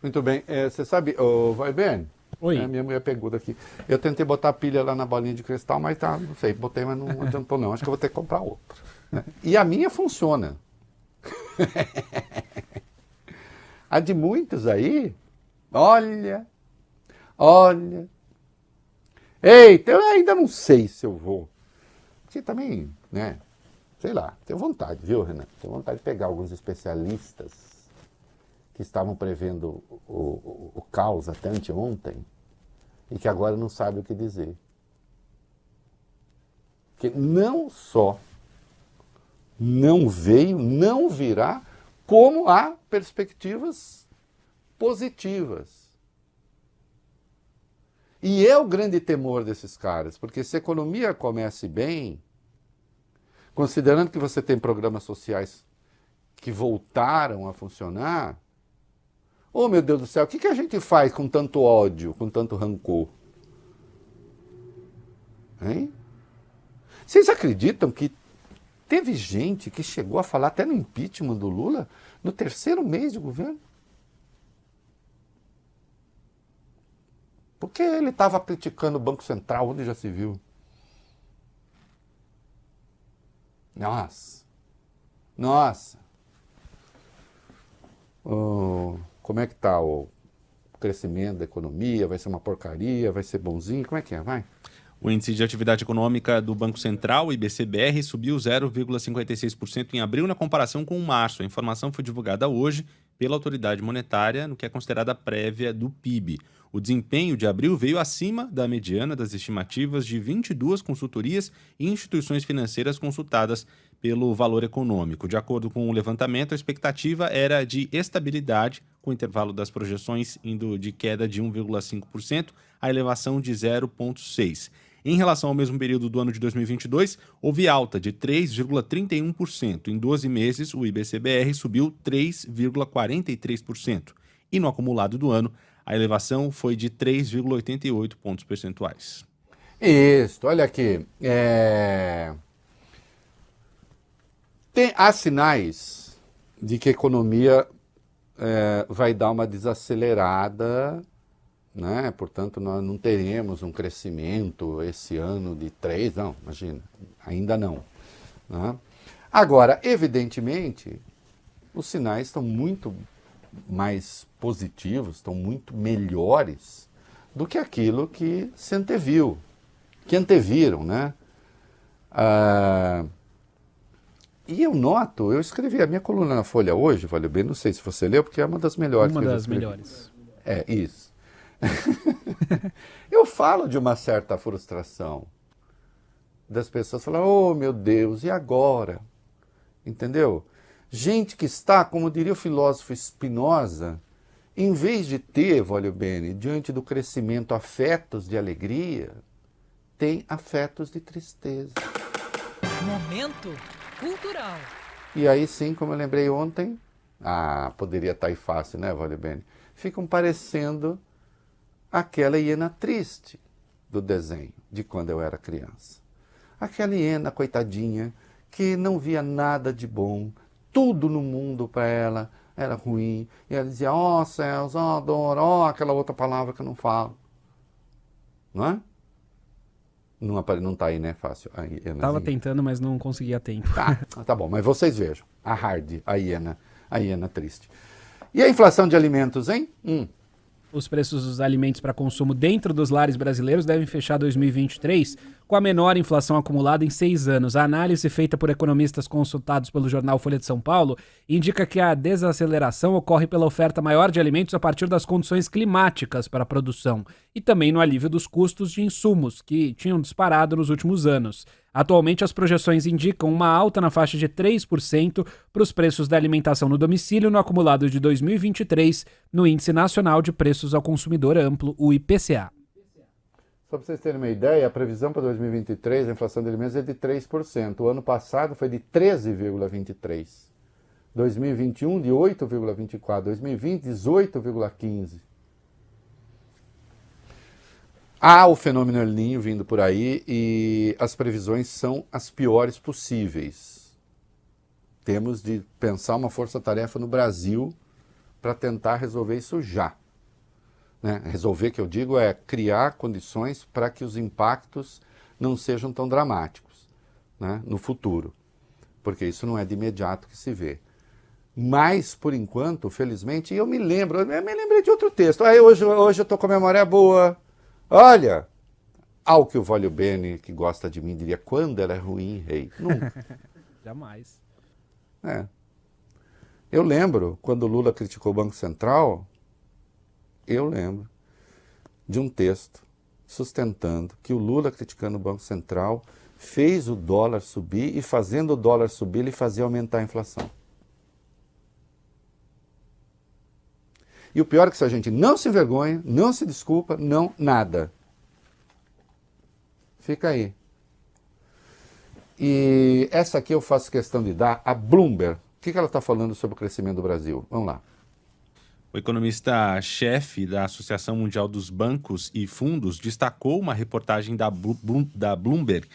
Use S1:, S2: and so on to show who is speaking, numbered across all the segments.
S1: Muito bem. Você sabe, vai bem?
S2: Oi.
S1: Minha mulher pegou daqui. Eu tentei botar pilha lá na bolinha de cristal, mas tá, não sei, botei, mas não adiantou não. Acho que eu vou ter que comprar outra. Né? E a minha funciona. A de muitos aí, olha, olha. Eita, eu ainda não sei se eu vou. Porque também, né, sei lá, tenho vontade, viu, Renan? Tenho vontade de pegar alguns especialistas que estavam prevendo o caos até anteontem e que agora não sabem o que dizer. Porque não só não veio, não virá, como há perspectivas positivas. E é o grande temor desses caras, porque se a economia comece bem, considerando que você tem programas sociais que voltaram a funcionar, oh meu Deus do céu, o que a gente faz com tanto ódio, com tanto rancor? Hein? Vocês acreditam que teve gente que chegou a falar até no impeachment do Lula no terceiro mês de governo? Porque ele estava criticando o Banco Central, onde já se viu. Nossa. Nossa. Como é que está o crescimento da economia? Vai ser uma porcaria? Vai ser bonzinho? Como é que é? Vai.
S3: O índice de atividade econômica do Banco Central, o IBC-BR, subiu 0,56% em abril na comparação com março. A informação foi divulgada hoje pela autoridade monetária, no que é considerada a prévia do PIB. O desempenho de abril veio acima da mediana das estimativas de 22 consultorias e instituições financeiras consultadas pelo Valor Econômico. De acordo com o levantamento, a expectativa era de estabilidade, com o intervalo das projeções indo de queda de 1,5% a elevação de 0,6%. Em relação ao mesmo período do ano de 2022, houve alta de 3,31%. Em 12 meses, o IBC-BR subiu 3,43%. E no acumulado do ano, a elevação foi de 3,88 pontos percentuais.
S1: Isso, olha aqui. Há sinais de que a economia vai dar uma desacelerada, né? Portanto, nós não teremos um crescimento esse ano de 3%, não, imagina, ainda não. Né? Agora, evidentemente, os sinais estão muito mais positivos, estão muito melhores do que aquilo que se anteviu, que anteviram, né? E eu noto, eu escrevi a minha coluna na Folha hoje, valeu bem, não sei se você leu, porque é uma das melhores.
S2: Uma das melhores.
S1: É, isso. Eu falo de uma certa frustração das pessoas falando, oh meu Deus, e agora? Entendeu? Gente que está, como diria o filósofo Spinoza, em vez de ter, voglio bene, diante do crescimento afetos de alegria, tem afetos de tristeza.
S4: Momento cultural.
S1: E aí sim, como eu lembrei ontem, poderia estar aí fácil, né, voglio bene? Ficam parecendo aquela hiena triste do desenho de quando eu era criança. Aquela hiena, coitadinha, que não via nada de bom, tudo no mundo para ela era ruim. E ela dizia, ó céus, ó dor, ó aquela outra palavra que eu não falo. Não é? Não está aí, né, fácil?
S2: Estava tentando, mas não conseguia a tempo.
S1: Tá bom, mas vocês vejam. A hiena triste. E a inflação de alimentos, hein?
S2: Os preços dos alimentos para consumo dentro dos lares brasileiros devem fechar 2023 com a menor inflação acumulada em 6 anos. A análise feita por economistas consultados pelo jornal Folha de São Paulo indica que a desaceleração ocorre pela oferta maior de alimentos a partir das condições climáticas para a produção e também no alívio dos custos de insumos, que tinham disparado nos últimos anos. Atualmente, as projeções indicam uma alta na faixa de 3% para os preços da alimentação no domicílio no acumulado de 2023 no Índice Nacional de Preços ao Consumidor Amplo, o IPCA.
S1: Só para vocês terem uma ideia, a previsão para 2023, a inflação de alimentos é de 3%. O ano passado foi de 13,23%. 2021 de 8,24%. 2020, 18,15%. Há o fenômeno El Niño vindo por aí e as previsões são as piores possíveis. Temos de pensar uma força-tarefa no Brasil para tentar resolver isso já. Né? Resolver, que eu digo, é criar condições para que os impactos não sejam tão dramáticos, né, no futuro, porque isso não é de imediato que se vê. Mas, por enquanto, felizmente, eu me lembrei de outro texto. Aí hoje eu estou com a memória boa. Olha, ao que o Vólio Bene, que gosta de mim, diria, quando ela é ruim, rei? Nunca.
S2: Jamais.
S1: É. Eu lembro, quando o Lula criticou o Banco Central, eu lembro de um texto sustentando que o Lula, criticando o Banco Central, fez o dólar subir e, fazendo o dólar subir, ele fazia aumentar a inflação. E o pior é que se a gente não se envergonha, não se desculpa, não nada. Fica aí. E essa aqui eu faço questão de dar a Bloomberg. O que ela está falando sobre o crescimento do Brasil? Vamos lá.
S3: O economista-chefe da Associação Mundial dos Bancos e Fundos destacou uma reportagem da Bloomberg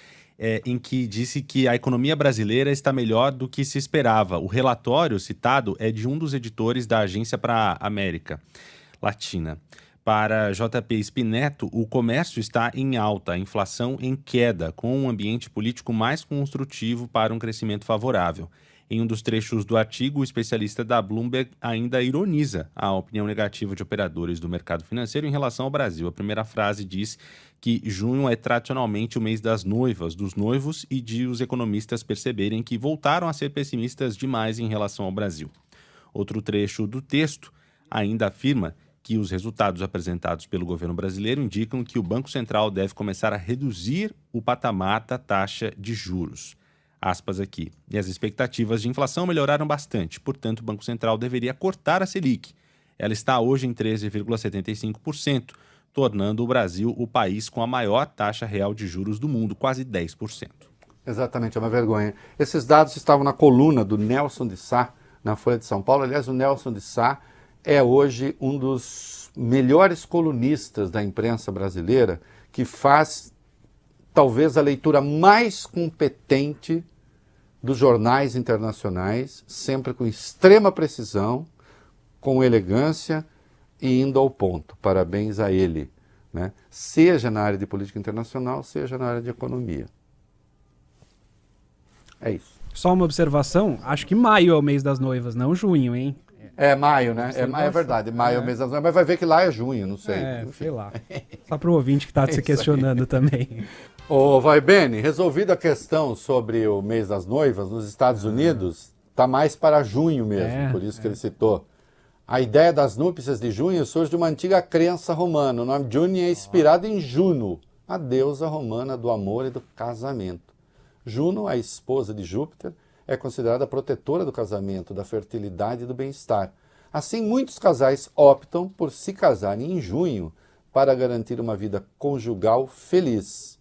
S3: em que disse que a economia brasileira está melhor do que se esperava. O relatório citado é de um dos editores da Agência para a América Latina. Para JP Spineto, o comércio está em alta, a inflação em queda, com um ambiente político mais construtivo para um crescimento favorável. Em um dos trechos do artigo, o especialista da Bloomberg ainda ironiza a opinião negativa de operadores do mercado financeiro em relação ao Brasil. A primeira frase diz que junho é tradicionalmente o mês das noivas, dos noivos e de os economistas perceberem que voltaram a ser pessimistas demais em relação ao Brasil. Outro trecho do texto ainda afirma que os resultados apresentados pelo governo brasileiro indicam que o Banco Central deve começar a reduzir o patamar da taxa de juros. Aspas aqui. E as expectativas de inflação melhoraram bastante, portanto, o Banco Central deveria cortar a Selic. Ela está hoje em 13,75%, tornando o Brasil o país com a maior taxa real de juros do mundo, quase 10%.
S1: Exatamente, é uma vergonha. Esses dados estavam na coluna do Nelson de Sá, na Folha de São Paulo. Aliás, o Nelson de Sá é hoje um dos melhores colunistas da imprensa brasileira, que faz talvez a leitura mais competente dos jornais internacionais, sempre com extrema precisão, com elegância e indo ao ponto. Parabéns a ele, né? Seja na área de política internacional, seja na área de economia. É isso.
S2: Só uma observação, acho que maio é o mês das noivas, não junho, hein?
S1: É maio, né? É verdade, maio é o mês das noivas, mas vai ver que lá é junho, não sei.
S2: Sei lá. Só para o ouvinte que está se questionando também.
S1: Ô, Vai Bene, resolvida a questão sobre o mês das noivas, nos Estados Unidos, está mais para junho mesmo, por isso que ele citou. A ideia das núpcias de junho surge de uma antiga crença romana. O nome June é inspirado em Juno, a deusa romana do amor e do casamento. Juno, a esposa de Júpiter, é considerada protetora do casamento, da fertilidade e do bem-estar. Assim, muitos casais optam por se casarem em junho para garantir uma vida conjugal feliz,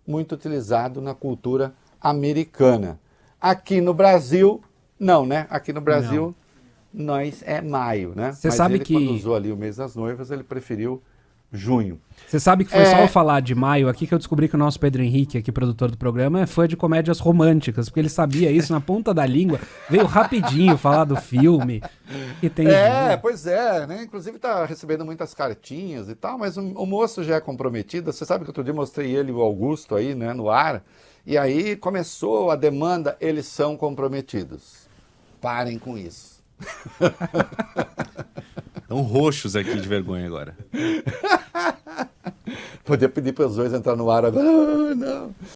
S1: muito utilizado na cultura americana. Aqui no Brasil, não, né? Aqui no Brasil, nós é maio, né?
S2: Você sabe
S1: ele,
S2: que
S1: quando usou ali o mês das noivas, ele preferiu junho.
S2: Você sabe que foi só eu falar de maio aqui que eu descobri que o nosso Pedro Henrique, aqui produtor do programa, é fã de comédias românticas, porque ele sabia isso na ponta da língua, veio rapidinho falar do filme. Que tem
S1: pois é, né? Inclusive tá recebendo muitas cartinhas e tal, mas o moço já é comprometido. Você sabe que outro dia mostrei ele e o Augusto aí, né, no ar, e aí começou a demanda, eles são comprometidos. Parem com isso.
S3: Estão roxos aqui de vergonha agora.
S1: Podia pedir para os dois entrar no ar agora. Não.